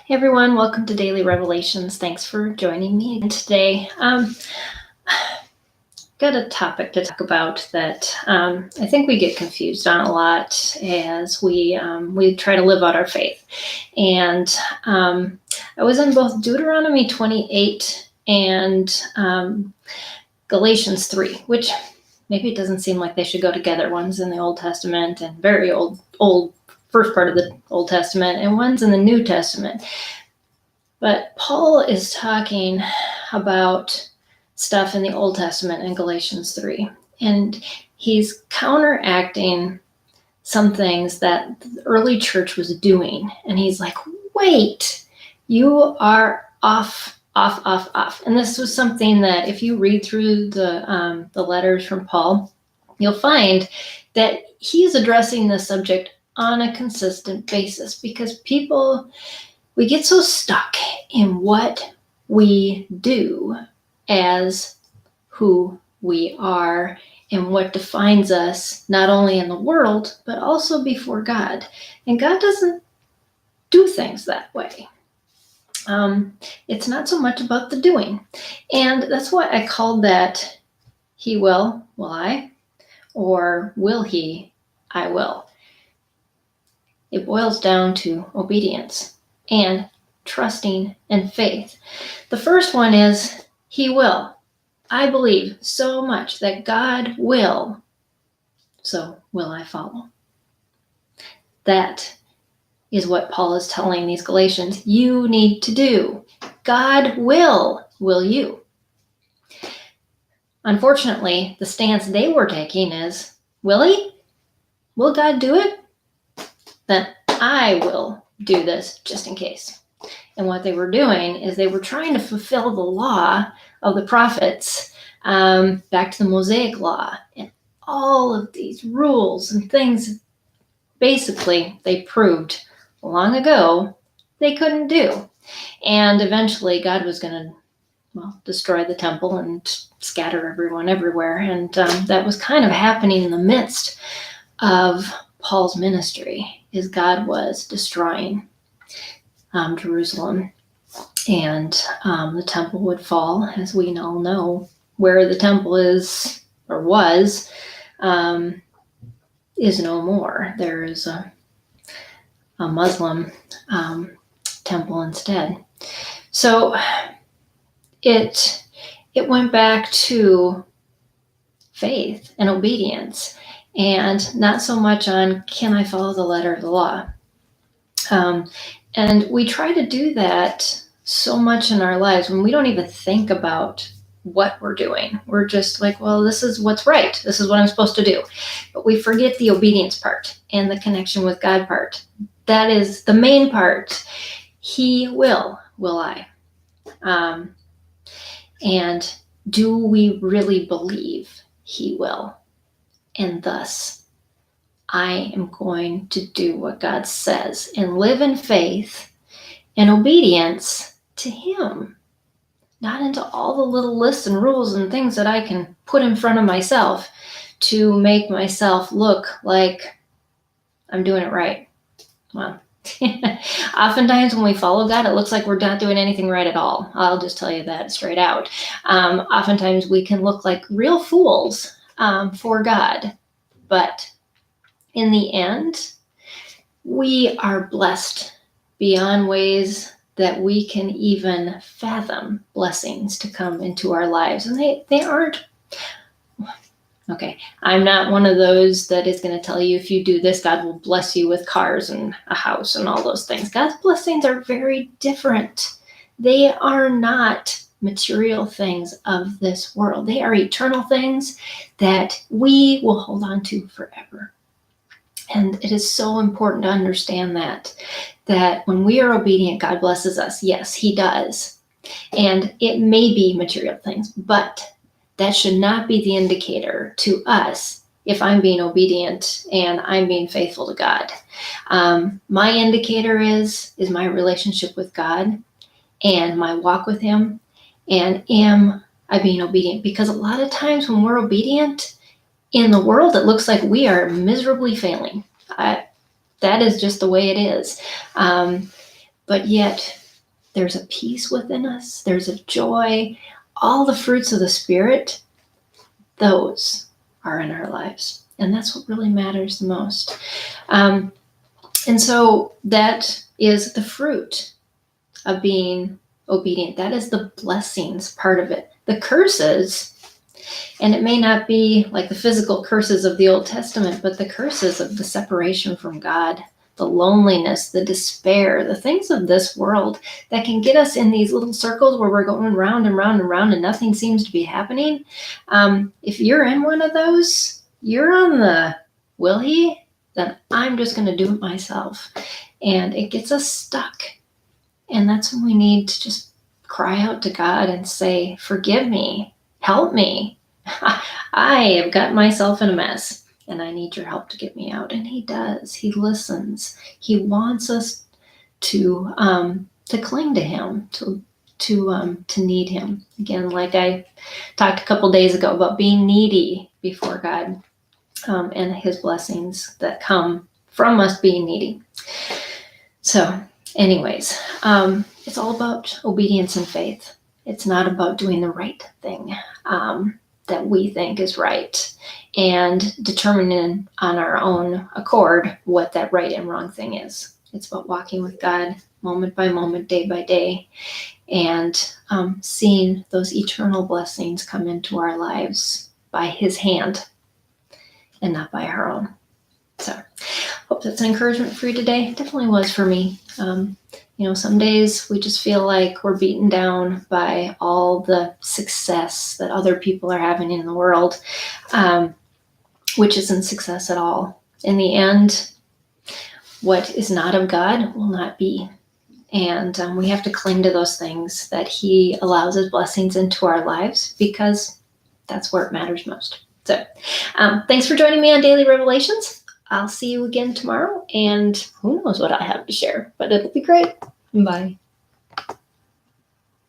Hey everyone, welcome to Daily Revelations. Thanks for joining me again today. Got a topic to talk about that I think we get confused on a lot as we try to live out our faith. And I was in both Deuteronomy 28 and Galatians 3, which maybe it doesn't seem like they should go together. One's in the Old Testament and very old first part of the Old Testament, and one's in the New Testament. But Paul is talking about stuff in the Old Testament in Galatians 3, and he's counteracting some things that the early church was doing. And he's like, wait, you are off. And this was something that if you read through the letters from Paul, you'll find that he's addressing the subject on a consistent basis, because we get so stuck in what we do as who we are and what defines us, not only in the world, but also before God. And God doesn't do things that way. It's not so much about the doing. And that's why I called that He will I, or will He, I will. It boils down to obedience and trusting and faith. The first one is He will. I believe so much that God will, so will I follow. That is what Paul is telling these Galatians you need to do. God will you? Unfortunately, the stance they were taking is, will He? Will God do it? Then I will do this just in case. And what they were doing is they were trying to fulfill the law of the prophets, back to the Mosaic law, and all of these rules and things. Basically, they proved long ago they couldn't do. And eventually God was going to destroy the temple and scatter everyone everywhere. And that was kind of happening in the midst of Paul's ministry, is God was destroying Jerusalem, and the temple would fall. As we all know, where the temple is or was is no more. There is a Muslim temple instead. So it went back to faith and obedience, and not so much on, can I follow the letter of the law? And we try to do that so much in our lives when we don't even think about what we're doing. We're just like, well, this is what's right. This is what I'm supposed to do. But we forget the obedience part and the connection with God part. That is the main part. He will I? And do we really believe He will? And thus, I am going to do what God says and live in faith and obedience to Him, not into all the little lists and rules and things that I can put in front of myself to make myself look like I'm doing it right. Well, oftentimes when we follow God, it looks like we're not doing anything right at all. I'll just tell you that straight out. Oftentimes we can look like real fools for God, but in the end, we are blessed beyond ways that we can even fathom blessings to come into our lives. And they aren't, okay, I'm not one of those that is going to tell you if you do this, God will bless you with cars and a house and all those things. God's blessings are very different. They are not material things of this world. They are eternal things that we will hold on to forever. And it is so important to understand that when we are obedient, God blesses us. Yes, He does. And it may be material things, but that should not be the indicator to us if I'm being obedient and I'm being faithful to God. My indicator is my relationship with God and my walk with Him. And am I being obedient? Because a lot of times when we're obedient, in the world, it looks like we are miserably failing. That is just the way it is. but yet there's a peace within us. There's a joy. All the fruits of the Spirit, those are in our lives. And that's what really matters the most. And so that is the fruit of being obedient. That is the blessings part of it. The curses, and it may not be like the physical curses of the Old Testament, but the curses of the separation from God, the loneliness, the despair, the things of this world that can get us in these little circles where we're going round and round and round and nothing seems to be happening. If you're in one of those, you're on the will he? Then I'm just going to do it myself. And it gets us stuck. And that's when we need to just cry out to God and say, forgive me, help me. I have got myself in a mess and I need your help to get me out. And he does. He listens. He wants us to cling to him, to need him. Again, like I talked a couple days ago about being needy before God, and his blessings that come from us being needy. So anyways, it's all about obedience and faith. It's not about doing the right thing that we think is right and determining on our own accord what that right and wrong thing is. It's about walking with God moment by moment, day by day, and seeing those eternal blessings come into our lives by his hand and not by our own. So hope that's an encouragement for you today. It definitely was for me. Some days we just feel like we're beaten down by all the success that other people are having in the world, which isn't success at all. In the end, what is not of God will not be. And we have to cling to those things that he allows his blessings into our lives, because that's where it matters most. So thanks for joining me on Daily Revelations. I'll see you again tomorrow, and who knows what I have to share, but it'll be great. Bye.